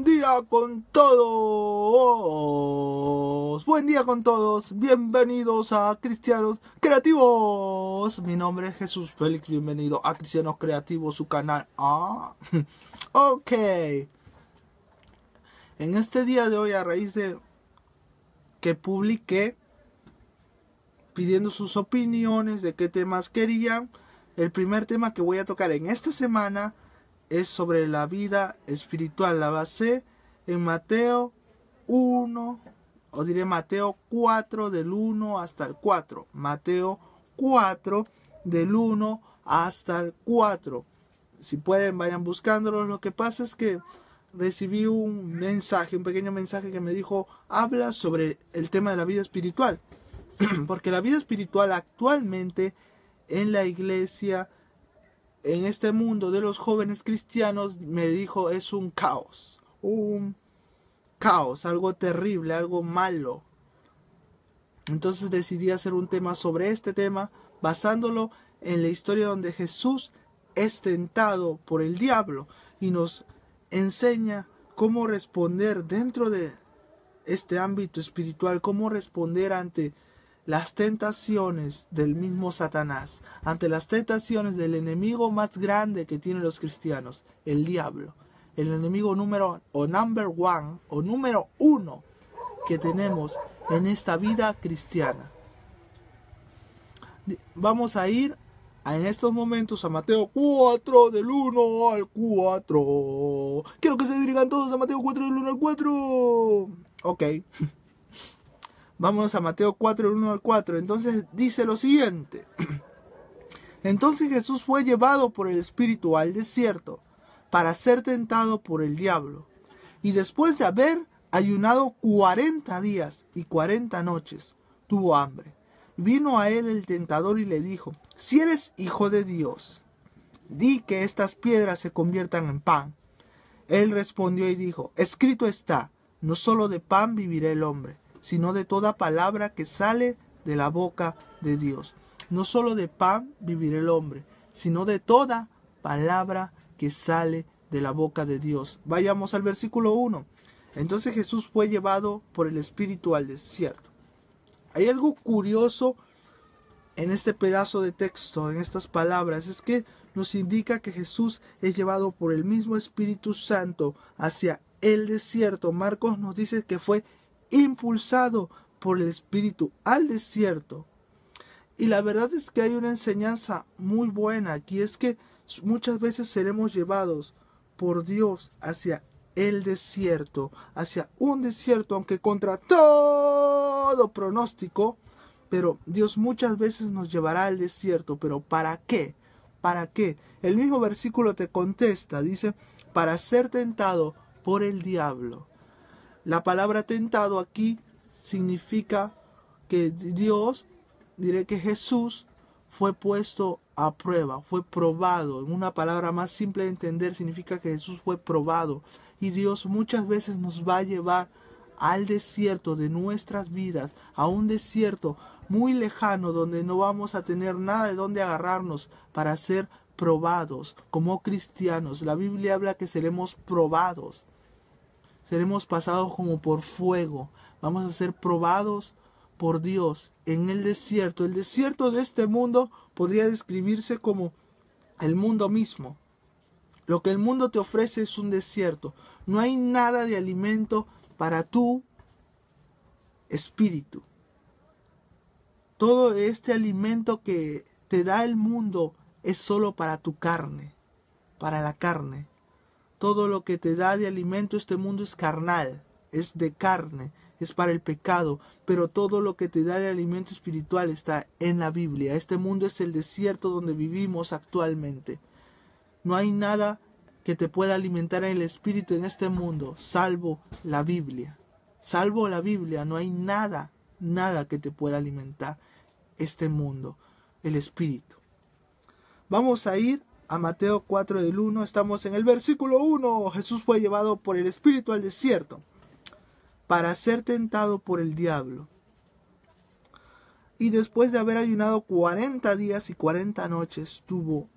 día con todos. Buen día con todos. Bienvenidos a Cristianos Creativos. Mi nombre es Jesús Félix. Bienvenido a Cristianos Creativos, su canal. Ok. En este día de hoy, a raíz de que publiqué pidiendo sus opiniones de qué temas querían, el primer tema que voy a tocar en esta semana es sobre la vida espiritual. La basé en Mateo 1, o diré Mateo 4 del 1 hasta el 4. Mateo 4 del 1 hasta el 4. Si pueden, vayan buscándolo. Lo que pasa es que recibí un pequeño mensaje que me dijo, habla sobre el tema de la vida espiritual. Porque la vida espiritual actualmente en la iglesia, en este mundo de los jóvenes cristianos, me dijo, es un caos, algo terrible, algo malo. Entonces decidí hacer un tema sobre este tema, basándolo en la historia donde Jesús es tentado por el diablo y nos enseña cómo responder dentro de este ámbito espiritual, cómo responder ante las tentaciones del mismo Satanás, ante las tentaciones del enemigo más grande que tienen los cristianos, el diablo, el enemigo number uno que tenemos en esta vida cristiana. Vamos a ir en estos momentos a Mateo 4 del 1 al 4. Quiero que se dirijan todos a Mateo 4 del 1 al 4. Ok. Vámonos a Mateo 4, 1 al 4. Entonces dice lo siguiente. Entonces Jesús fue llevado por el Espíritu al desierto para ser tentado por el diablo. Y después de haber ayunado 40 días y 40 noches, tuvo hambre. Vino a él el tentador y le dijo, si eres hijo de Dios, di que estas piedras se conviertan en pan. Él respondió y dijo, escrito está, no solo de pan vivirá el hombre, sino de toda palabra que sale de la boca de Dios. No solo de pan vivirá el hombre, sino de toda palabra que sale de la boca de Dios. Vayamos al versículo 1. Entonces Jesús fue llevado por el Espíritu al desierto. Hay algo curioso en este pedazo de texto, en estas palabras, es que nos indica que Jesús es llevado por el mismo Espíritu Santo hacia el desierto. Marcos nos dice que fue impulsado por el Espíritu al desierto. Y la verdad es que hay una enseñanza muy buena aquí, es que muchas veces seremos llevados por Dios hacia el desierto, hacia un desierto, aunque contra todo pronóstico, pero Dios muchas veces nos llevará al desierto. ¿Pero para qué? ¿Para qué? El mismo versículo te contesta, dice, para ser tentado por el diablo. La palabra tentado aquí significa que Dios, diré que Jesús fue puesto a prueba, fue probado. En una palabra más simple de entender, significa que Jesús fue probado. Y Dios muchas veces nos va a llevar al desierto de nuestras vidas, a un desierto muy lejano donde no vamos a tener nada de dónde agarrarnos para ser probados como cristianos. La Biblia habla que seremos probados. Seremos pasados como por fuego. Vamos a ser probados por Dios en el desierto. El desierto de este mundo podría describirse como el mundo mismo. Lo que el mundo te ofrece es un desierto. No hay nada de alimento para tu espíritu. Todo este alimento que te da el mundo es solo para tu carne, para la carne. Todo lo que te da de alimento este mundo es carnal, es de carne, es para el pecado, pero todo lo que te da de alimento espiritual está en la Biblia. Este mundo es el desierto donde vivimos actualmente. No hay nada que te pueda alimentar en el espíritu en este mundo, salvo la Biblia. Salvo la Biblia, no hay nada que te pueda alimentar este mundo, el espíritu. Vamos a ir a Mateo 4 del 1, estamos en el versículo 1. Jesús fue llevado por el Espíritu al desierto para ser tentado por el diablo. Y después de haber ayunado 40 días y 40 noches, tuvo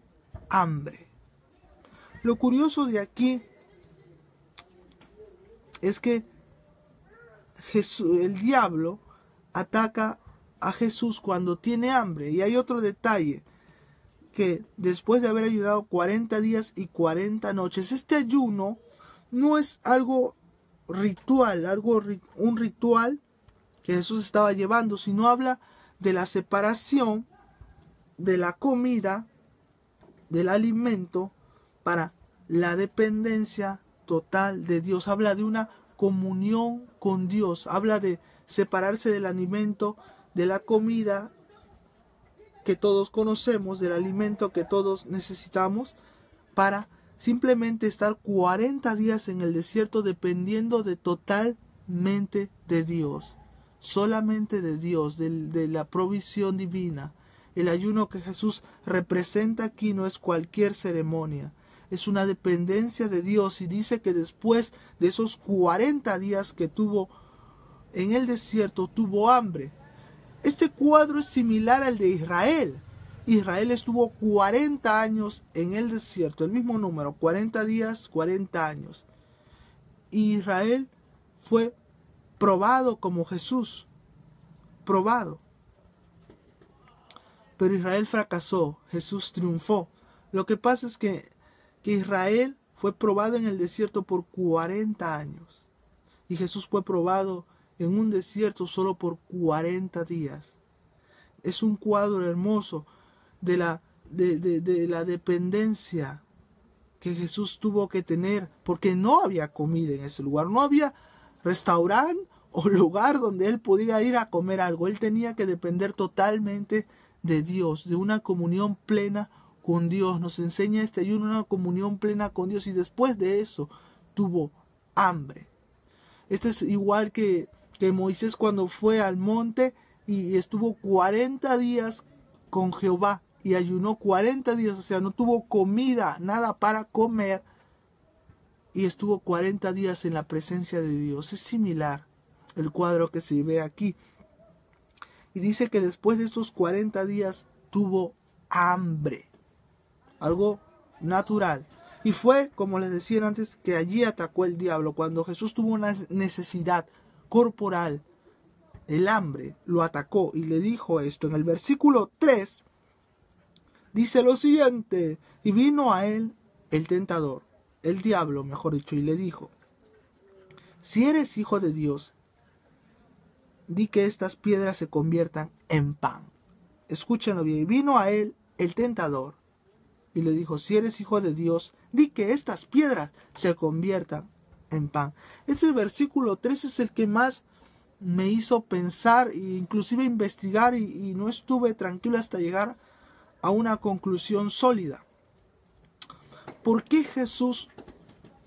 hambre. Lo curioso de aquí es que el diablo ataca a Jesús cuando tiene hambre. Y hay otro detalle, que después de haber ayunado 40 días y 40 noches, este ayuno no es algo ritual, un ritual que Jesús estaba llevando, sino habla de la separación de la comida, del alimento, para la dependencia total de Dios. Habla de una comunión con Dios, habla de separarse del alimento, de la comida que todos conocemos, del alimento que todos necesitamos, para simplemente estar 40 días en el desierto dependiendo totalmente de Dios, solamente de Dios, de la provisión divina. El ayuno que Jesús representa aquí no es cualquier ceremonia, es una dependencia de Dios, y dice que después de esos 40 días que tuvo en el desierto, tuvo hambre. Este cuadro es similar al de Israel. Israel estuvo 40 años en el desierto, el mismo número, 40 días, 40 años. Y Israel fue probado como Jesús, probado. Pero Israel fracasó, Jesús triunfó. Lo que pasa es que Israel fue probado en el desierto por 40 años. Y Jesús fue probado en un desierto solo por 40 días. Es un cuadro hermoso de la dependencia que Jesús tuvo que tener, porque no había comida en ese lugar, no había restaurante o lugar donde él pudiera ir a comer algo. Él tenía que depender totalmente de Dios, de una comunión plena con Dios. Nos enseña este ayuno, una comunión plena con Dios, y después de eso tuvo hambre. Este es igual que Moisés cuando fue al monte y estuvo 40 días con Jehová y ayunó 40 días, o sea, no tuvo comida, nada para comer, y estuvo 40 días en la presencia de Dios. Es similar el cuadro que se ve aquí. Y dice que después de estos 40 días tuvo hambre, algo natural. Y fue, como les decía antes, que allí atacó el diablo. Cuando Jesús tuvo una necesidad corporal, el hambre, lo atacó y le dijo esto. En el versículo 3 dice lo siguiente: y vino a él el tentador, el diablo mejor dicho, y le dijo: si eres hijo de Dios, di que estas piedras se conviertan en pan. Escúchenlo bien. Y vino a él el tentador y le dijo: si eres hijo de Dios, di que estas piedras se conviertan en pan. Este versículo 3 es el que más me hizo pensar e inclusive investigar, y no estuve tranquilo hasta llegar a una conclusión sólida. ¿Por qué Jesús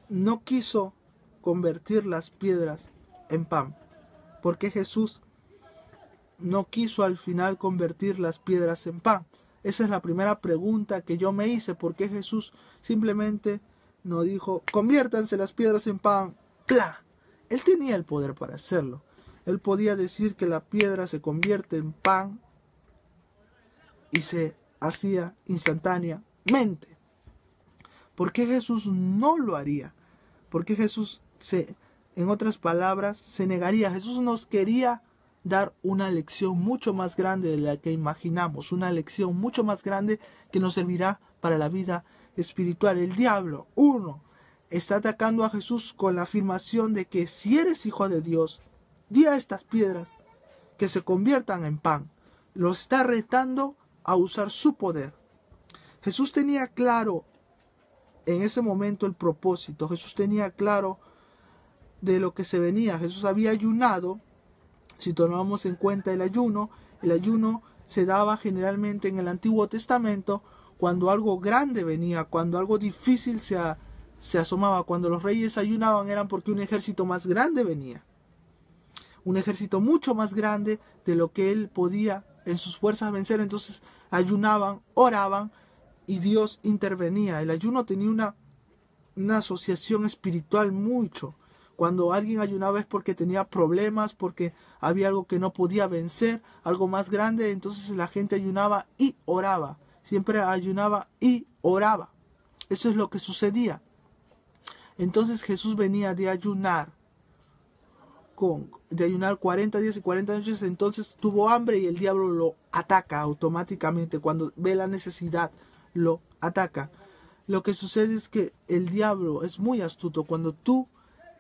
no quiso convertir las piedras en pan? ¿Por qué Jesús no quiso al final convertir las piedras en pan? Esa es la primera pregunta que yo me hice. ¿Por qué Jesús simplemente no dijo: conviértanse las piedras en pan? ¡Pla! Él tenía el poder para hacerlo. Él podía decir que la piedra se convierte en pan y se hacía instantáneamente. ¿Por qué Jesús no lo haría? ¿Por qué Jesús, en otras palabras, se negaría? Jesús nos quería dar una lección mucho más grande de la que imaginamos, una lección mucho más grande que nos servirá para la vida espiritual. El diablo, está atacando a Jesús con la afirmación de que si eres hijo de Dios, di a estas piedras que se conviertan en pan. Lo está retando a usar su poder. Jesús tenía claro en ese momento el propósito. Jesús tenía claro de lo que se venía. Jesús había ayunado. Si tomamos en cuenta el ayuno se daba generalmente en el Antiguo Testamento cuando algo grande venía, cuando algo difícil se asomaba. Cuando los reyes ayunaban eran porque un ejército más grande venía. Un ejército mucho más grande de lo que él podía en sus fuerzas vencer. Entonces ayunaban, oraban y Dios intervenía. El ayuno tenía una asociación espiritual mucho. Cuando alguien ayunaba es porque tenía problemas, porque había algo que no podía vencer, algo más grande. Entonces la gente ayunaba y oraba. Siempre ayunaba y oraba. Eso es lo que sucedía. Entonces Jesús venía de ayunar 40 días y 40 noches, entonces tuvo hambre y el diablo lo ataca automáticamente. Cuando ve la necesidad, lo ataca. Lo que sucede es que el diablo es muy astuto. Cuando tú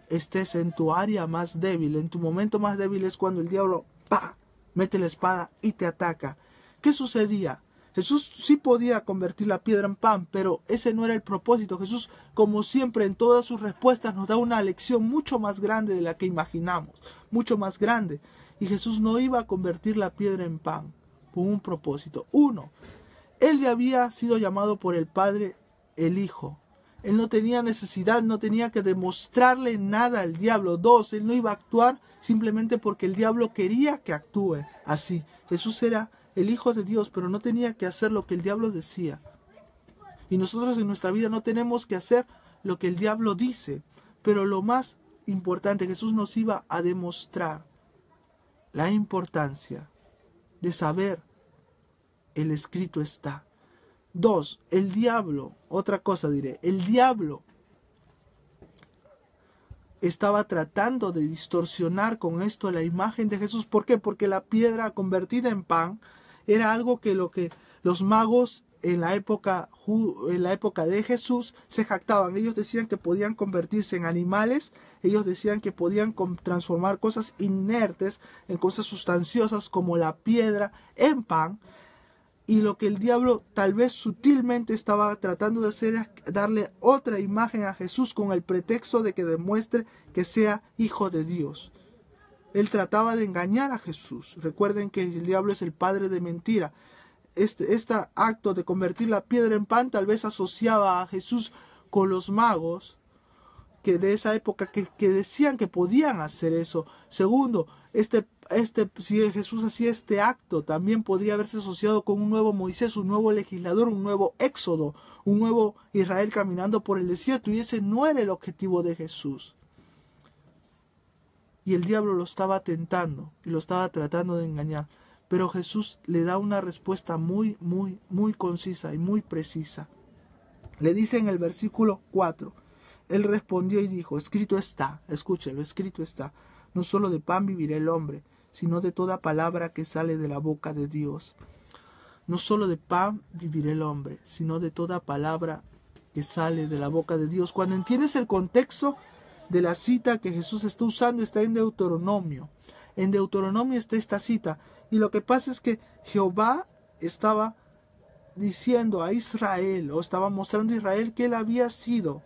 estés en tu área más débil, en tu momento más débil, es cuando el diablo ¡pah!, mete la espada y te ataca. ¿Qué sucedía? Jesús sí podía convertir la piedra en pan, pero ese no era el propósito. Jesús, como siempre, en todas sus respuestas nos da una lección mucho más grande de la que imaginamos, mucho más grande. Y Jesús no iba a convertir la piedra en pan con un propósito. Uno, Él le había sido llamado por el Padre el Hijo. Él no tenía necesidad, no tenía que demostrarle nada al diablo. Dos, Él no iba a actuar simplemente porque el diablo quería que actúe así. Jesús era el Hijo de Dios, pero no tenía que hacer lo que el diablo decía. Y nosotros en nuestra vida no tenemos que hacer lo que el diablo dice. Pero lo más importante, Jesús nos iba a demostrar la importancia de saber el escrito está. Dos, el diablo, otra cosa diré, el diablo estaba tratando de distorsionar con esto la imagen de Jesús. ¿Por qué? Porque la piedra convertida en pan era algo que los magos en la época de Jesús se jactaban. Ellos decían que podían convertirse en animales, ellos decían que podían transformar cosas inertes en cosas sustanciosas como la piedra en pan. Y lo que el diablo tal vez sutilmente estaba tratando de hacer es darle otra imagen a Jesús con el pretexto de que demuestre que sea hijo de Dios. Él trataba de engañar a Jesús. Recuerden que el diablo es el padre de mentira. Este acto de convertir la piedra en pan tal vez asociaba a Jesús con los magos que de esa época que decían que podían hacer eso. Segundo, si Jesús hacía este acto, también podría haberse asociado con un nuevo Moisés, un nuevo legislador, un nuevo Éxodo, un nuevo Israel caminando por el desierto, y ese no era el objetivo de Jesús. Y el diablo lo estaba tentando y lo estaba tratando de engañar, pero Jesús le da una respuesta muy, muy, muy concisa y muy precisa. Le dice en el versículo 4, Él respondió y dijo, escrito está, escúchelo, escrito está, no solo de pan vivirá el hombre, sino de toda palabra que sale de la boca de Dios. No solo de pan vivirá el hombre, sino de toda palabra que sale de la boca de Dios. Cuando entiendes el contexto de la cita que Jesús está usando, está en Deuteronomio. En Deuteronomio está esta cita. Y lo que pasa es que Jehová estaba diciendo a Israel, o estaba mostrando a Israel que Él había sido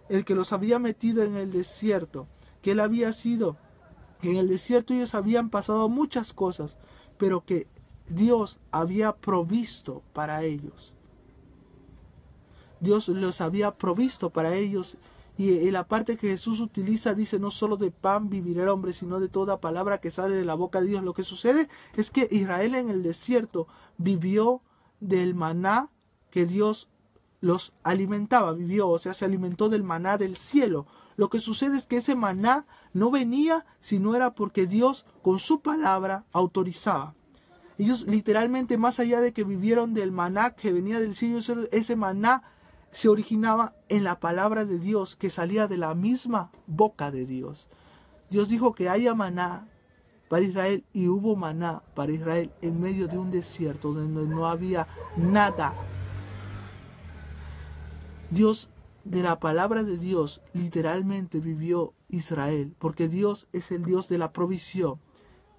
el que los había metido en el desierto, que Él había sido, que en el desierto ellos habían pasado muchas cosas, pero que Dios había provisto para ellos. Dios los había provisto para ellos. Y en la parte que Jesús utiliza dice, no solo de pan vivirá el hombre, sino de toda palabra que sale de la boca de Dios. Lo que sucede es que Israel en el desierto vivió del maná que Dios los alimentaba, se alimentó del maná del cielo. Lo que sucede es que ese maná no venía si no era porque Dios con su palabra autorizaba. Ellos literalmente, más allá de que vivieron del maná que venía del cielo, ese maná se originaba en la palabra de Dios que salía de la misma boca de Dios. Dios dijo que haya maná para Israel y hubo maná para Israel en medio de un desierto donde no había nada. Dios, de la palabra de Dios, literalmente vivió Israel, porque Dios es el Dios de la provisión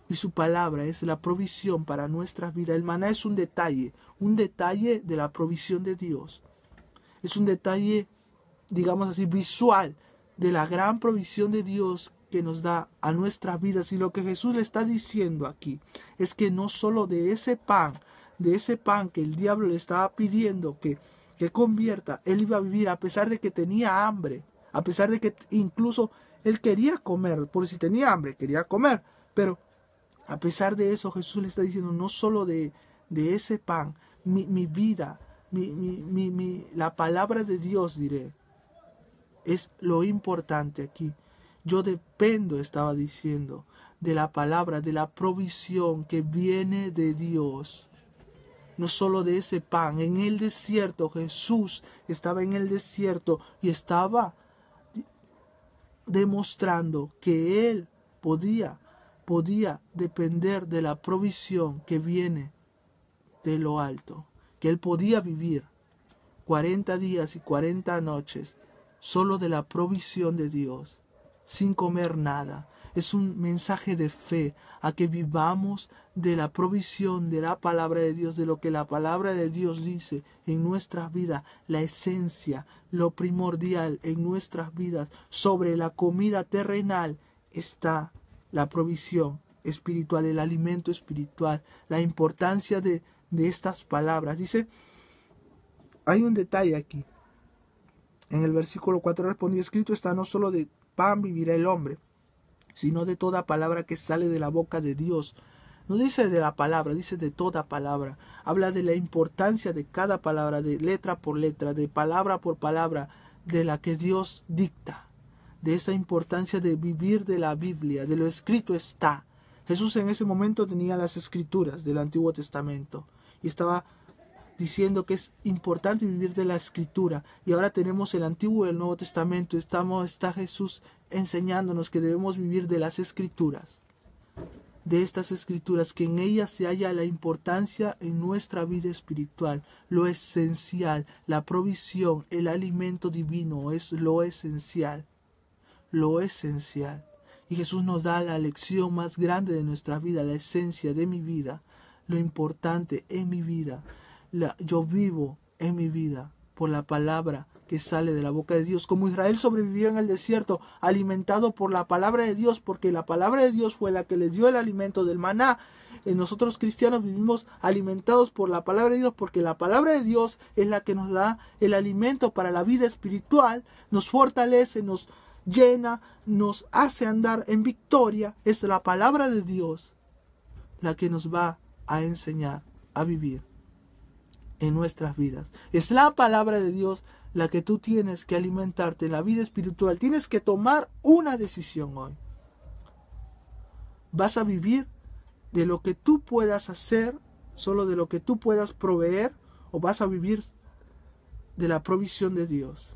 y su palabra es la provisión para nuestras vidas. El maná es un detalle de la provisión de Dios. Es un detalle, digamos así, visual de la gran provisión de Dios que nos da a nuestras vidas. Y lo que Jesús le está diciendo aquí es que no solo de ese pan que el diablo le estaba pidiendo que convierta, él iba a vivir a pesar de que tenía hambre, a pesar de que incluso él quería comer, por si tenía hambre, quería comer, pero a pesar de eso Jesús le está diciendo, no solo de ese pan, mi vida, la palabra de Dios, diré, es lo importante aquí. Yo dependo, estaba diciendo, de la palabra, de la provisión que viene de Dios. no solo de ese pan. En el desierto, Jesús estaba en el desierto y estaba demostrando que Él podía depender de la provisión que viene de lo alto, que Él podía vivir 40 días y 40 noches solo de la provisión de Dios, sin comer nada. Es un mensaje de fe a que vivamos de la provisión de la palabra de Dios, de lo que la palabra de Dios dice en nuestras vidas, la esencia, lo primordial en nuestras vidas. Sobre la comida terrenal está la provisión espiritual, el alimento espiritual, la importancia de estas palabras. Dice, hay un detalle aquí. En el versículo 4 respondió, escrito está, no solo de pan vivirá el hombre, sino de toda palabra que sale de la boca de Dios. No dice de la palabra, dice de toda palabra. Habla de la importancia de cada palabra, de letra por letra, de palabra por palabra, de la que Dios dicta. De esa importancia de vivir de la Biblia, de lo escrito está. Jesús en ese momento tenía las escrituras del Antiguo Testamento y estaba diciendo que es importante vivir de la Escritura. Y ahora tenemos el Antiguo y el Nuevo Testamento. Está Jesús enseñándonos que debemos vivir de las Escrituras. De estas Escrituras, que en ellas se halla la importancia en nuestra vida espiritual. Lo esencial, la provisión, el alimento divino es lo esencial. Lo esencial. Y Jesús nos da la lección más grande de nuestra vida, la esencia de mi vida, lo importante en mi vida. Yo vivo en mi vida por la palabra que sale de la boca de Dios. Como Israel sobrevivió en el desierto, alimentado por la palabra de Dios, porque la palabra de Dios fue la que le dio el alimento del maná. Nosotros cristianos vivimos alimentados por la palabra de Dios, porque la palabra de Dios es la que nos da el alimento para la vida espiritual, nos fortalece, nos llena, nos hace andar en victoria. Es la palabra de Dios la que nos va a enseñar a vivir en nuestras vidas. Es la palabra de Dios la que tú tienes que alimentarte en la vida espiritual. Tienes que tomar una decisión hoy. ¿Vas a vivir de lo que tú puedas hacer, solo de lo que tú puedas proveer, o vas a vivir de la provisión de Dios?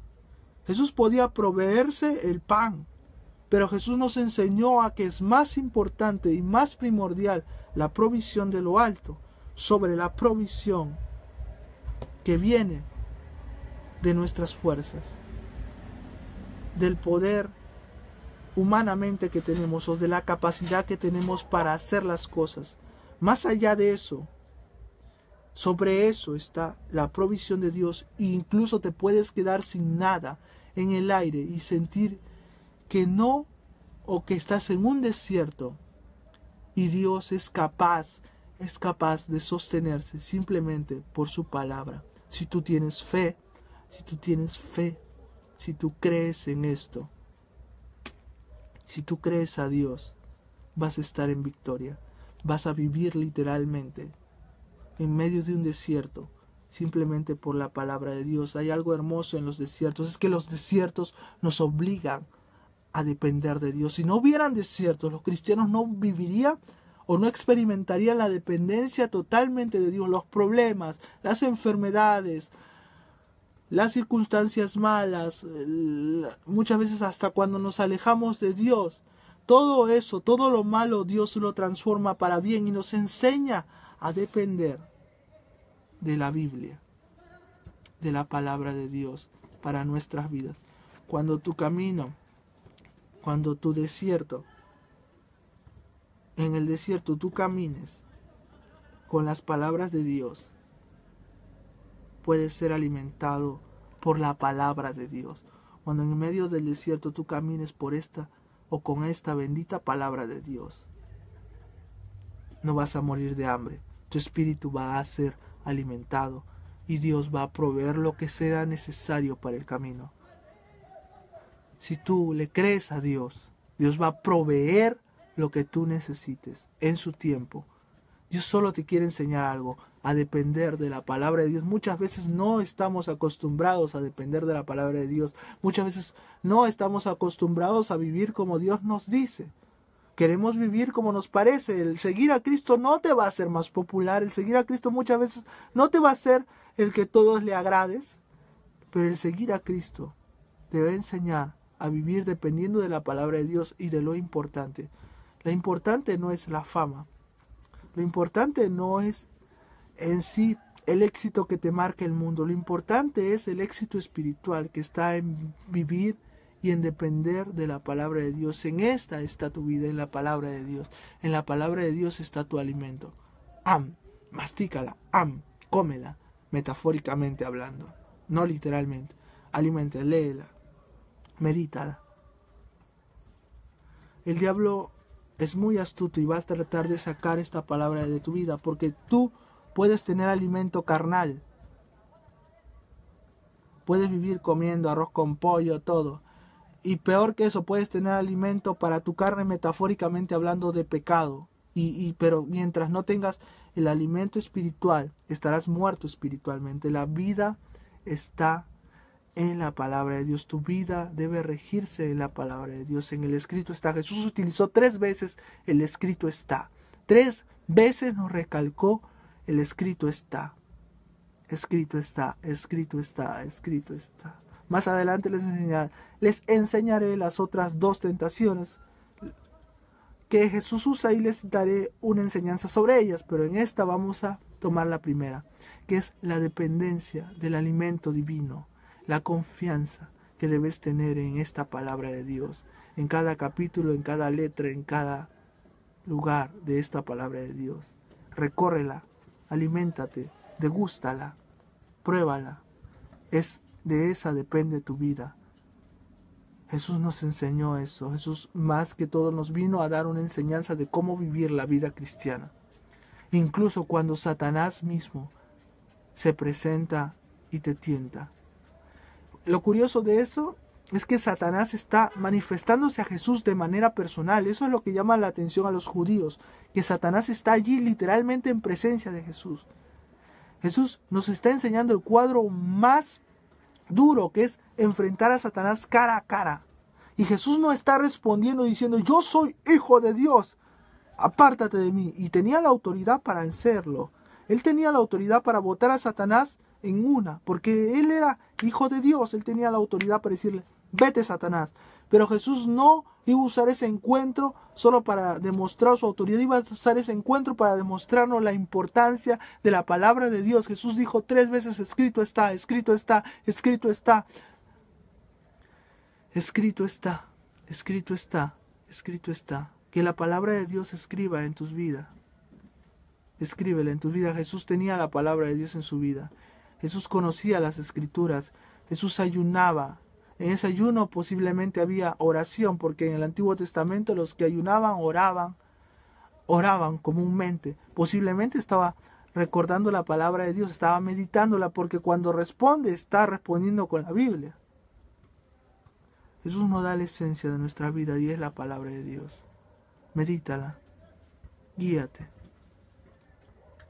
Jesús podía proveerse el pan, pero Jesús nos enseñó a que es más importante y más primordial la provisión de lo alto sobre la provisión que viene de nuestras fuerzas, del poder humanamente que tenemos o de la capacidad que tenemos para hacer las cosas. Más allá de eso, sobre eso está la provisión de Dios, e incluso te puedes quedar sin nada en el aire y sentir que no, o que estás en un desierto, y Dios es capaz de sostenerse simplemente por su palabra. Si tú tienes fe, si tú crees en esto, si tú crees a Dios, vas a estar en victoria. Vas a vivir literalmente en medio de un desierto, simplemente por la palabra de Dios. Hay algo hermoso en los desiertos, es que los desiertos nos obligan a depender de Dios. Si no hubieran desiertos, los cristianos no vivirían o no experimentarían la dependencia totalmente de Dios. Los problemas, las enfermedades, las circunstancias malas, muchas veces hasta cuando nos alejamos de Dios, todo eso, todo lo malo, Dios lo transforma para bien y nos enseña a depender de la Biblia, de la palabra de Dios para nuestras vidas. Cuando tu camino, cuando tu desierto, en el desierto tú camines con las palabras de Dios, puedes ser alimentado por la palabra de Dios. Cuando en medio del desierto tú camines por esta o con esta bendita palabra de Dios, no vas a morir de hambre. Tu espíritu va a ser alimentado y Dios va a proveer lo que sea necesario para el camino. Si tú le crees a Dios, Dios va a proveer lo que tú necesites en su tiempo. Dios solo te quiere enseñar algo, a depender de la palabra de Dios. Muchas veces no estamos acostumbrados a depender de la palabra de Dios. Muchas veces no estamos acostumbrados a vivir como Dios nos dice. Queremos vivir como nos parece. El seguir a Cristo no te va a hacer más popular. El seguir a Cristo muchas veces no te va a hacer el que todos le agrades. Pero el seguir a Cristo te va a enseñar a vivir dependiendo de la palabra de Dios y de lo importante. Lo importante no es la fama. Lo importante no es en sí el éxito que te marca el mundo. Lo importante es el éxito espiritual que está en vivir y en depender de la palabra de Dios. En esta está tu vida, en la palabra de Dios. En la palabra de Dios está tu alimento. Mastícala, cómela, metafóricamente hablando, no literalmente. Aliméntala, léela, medítala. El diablo es muy astuto y va a tratar de sacar esta palabra de tu vida, porque tú puedes tener alimento carnal. Puedes vivir comiendo arroz con pollo, todo. Y peor que eso, puedes tener alimento para tu carne, metafóricamente hablando, de pecado. Pero mientras no tengas el alimento espiritual, estarás muerto espiritualmente. La vida está en la palabra de Dios. Tu vida debe regirse en la palabra de Dios. En el escrito está. Jesús utilizó 3 veces el escrito está. 3 veces nos recalcó el escrito está. Escrito está, escrito está, escrito está. Más adelante les enseñaré las otras 2 tentaciones que Jesús usa y les daré una enseñanza sobre ellas. Pero en esta vamos a tomar la primera, que es la dependencia del alimento divino. La confianza que debes tener en esta palabra de Dios. En cada capítulo, en cada letra, en cada lugar de esta palabra de Dios. Recórrela, aliméntate, degústala, pruébala. De esa depende tu vida. Jesús nos enseñó eso. Jesús más que todo nos vino a dar una enseñanza de cómo vivir la vida cristiana. Incluso cuando Satanás mismo se presenta y te tienta. Lo curioso de eso es que Satanás está manifestándose a Jesús de manera personal. Eso es lo que llama la atención a los judíos, que Satanás está allí literalmente en presencia de Jesús. Jesús nos está enseñando el cuadro más duro, que es enfrentar a Satanás cara a cara. Y Jesús no está respondiendo diciendo: yo soy hijo de Dios, apártate de mí. Y tenía la autoridad para hacerlo. Él tenía la autoridad para botar a Satanás en una, porque él era hijo de Dios. Él tenía la autoridad para decirle: vete, Satanás. Pero Jesús no iba a usar ese encuentro solo para demostrar su autoridad. Iba a usar ese encuentro para demostrarnos la importancia de la palabra de Dios. Jesús dijo 3 veces: escrito está, escrito está, escrito está. Escrito está, escrito está, escrito está. Que la palabra de Dios escriba en tus vidas. Escríbela en tu vida. Jesús tenía la palabra de Dios en su vida. Jesús conocía las escrituras. Jesús ayunaba. En ese ayuno posiblemente había oración, porque en el Antiguo Testamento los que ayunaban oraban comúnmente. Posiblemente estaba recordando la palabra de Dios, estaba meditándola, porque cuando responde está respondiendo con la Biblia. Jesús nos da la esencia de nuestra vida y es la palabra de Dios. Medítala, guíate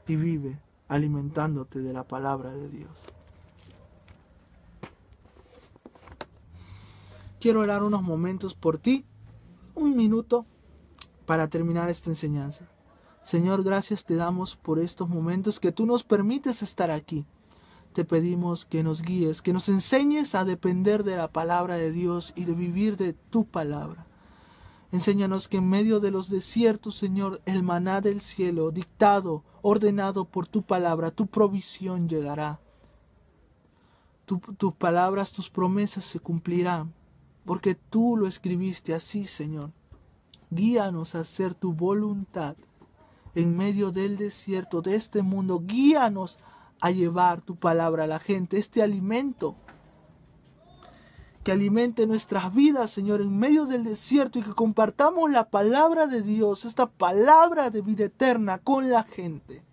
y vive alimentándote de la palabra de Dios. Quiero orar unos momentos por ti, 1 minuto para terminar esta enseñanza. Señor, gracias te damos por estos momentos que tú nos permites estar aquí. Te pedimos que nos guíes, que nos enseñes a depender de la palabra de Dios y de vivir de tu palabra. Enséñanos que en medio de los desiertos, Señor, el maná del cielo, dictado, ordenado por tu palabra, tu provisión llegará. Tus palabras, tus promesas se cumplirán, porque tú lo escribiste así, Señor. Guíanos a hacer tu voluntad en medio del desierto de este mundo. Guíanos a llevar tu palabra a la gente, este alimento que alimente nuestras vidas, Señor, en medio del desierto, y que compartamos la palabra de Dios, esta palabra de vida eterna con la gente.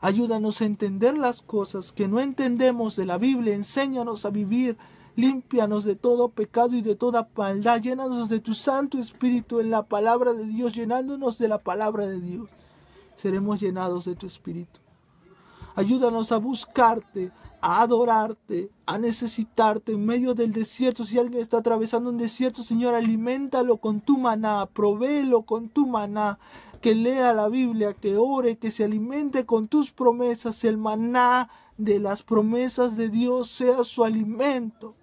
Ayúdanos a entender las cosas que no entendemos de la Biblia. Enséñanos a vivir. Límpianos de todo pecado y de toda maldad. Llénanos de tu Santo Espíritu en la palabra de Dios, llenándonos de la palabra de Dios. Seremos llenados de tu Espíritu. Ayúdanos a buscarte, a adorarte, a necesitarte en medio del desierto. Si alguien está atravesando un desierto, Señor, aliméntalo con tu maná, provéelo con tu maná, que lea la Biblia, que ore, que se alimente con tus promesas, el maná de las promesas de Dios sea su alimento.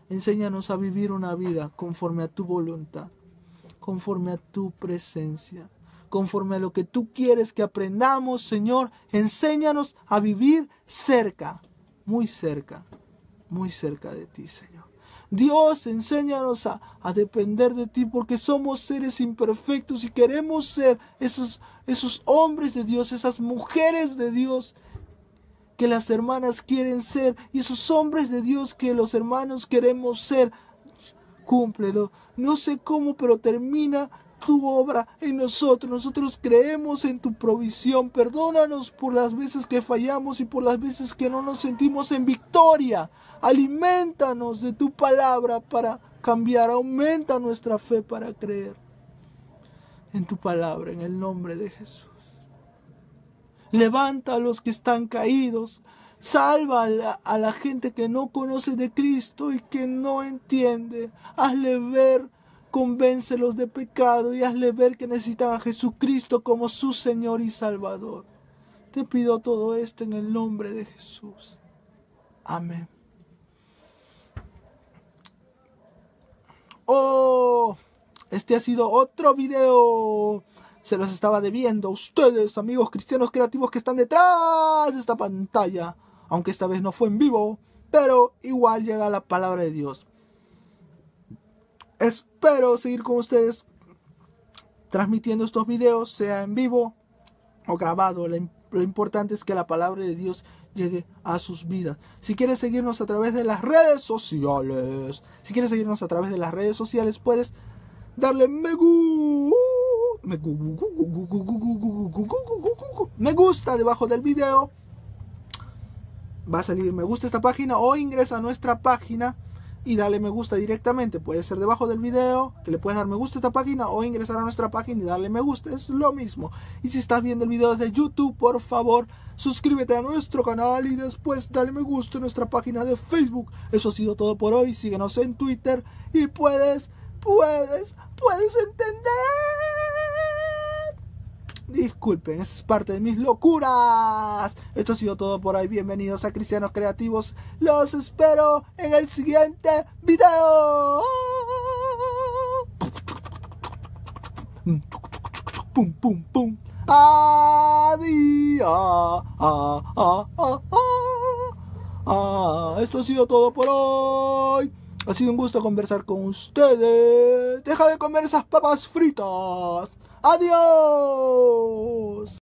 Enséñanos a vivir una vida conforme a tu voluntad, conforme a tu presencia, conforme a lo que tú quieres que aprendamos, Señor. Enséñanos a vivir cerca, muy cerca de ti, Señor. Dios, enséñanos a depender de ti, porque somos seres imperfectos y queremos ser esos hombres de Dios, esas mujeres de Dios que las hermanas quieren ser, y esos hombres de Dios que los hermanos queremos ser. Cúmplelo. No sé cómo, pero termina tu obra en nosotros. Nosotros creemos en tu provisión. Perdónanos por las veces que fallamos y por las veces que no nos sentimos en victoria. Aliméntanos de tu palabra para cambiar. Aumenta nuestra fe para creer en tu palabra, en el nombre de Jesús. Levanta a los que están caídos. Salva a la gente que no conoce de Cristo y que no entiende. Hazle ver, convéncelos de pecado y hazle ver que necesitan a Jesucristo como su Señor y Salvador. Te pido todo esto en el nombre de Jesús. Amén. Oh, este ha sido otro video. Se los estaba debiendo a ustedes, amigos cristianos creativos que están detrás de esta pantalla. Aunque esta vez no fue en vivo, pero igual llega la palabra de Dios. Espero seguir con ustedes transmitiendo estos videos, sea en vivo o grabado. Lo importante es que la palabra de Dios llegue a sus vidas. Si quieres seguirnos a través de las redes sociales, puedes darle me gusta debajo del video. Va a salir me gusta esta página, o ingresa a nuestra página y dale me gusta directamente. Puede ser debajo del video, que le puedes dar me gusta a esta página, o ingresar a nuestra página y darle me gusta. Es lo mismo. Y si estás viendo el video desde YouTube, por favor, suscríbete a nuestro canal y después dale me gusta a nuestra página de Facebook. Eso ha sido todo por hoy. Síguenos en Twitter y puedes entender. Disculpen, esa es parte de mis locuras. Esto ha sido todo por hoy. Bienvenidos a Cristianos Creativos. Los espero en el siguiente video. Pum, pum, pum. Adiós. Esto ha sido todo por hoy. Ha sido un gusto conversar con ustedes. Deja de comer esas papas fritas. Adiós.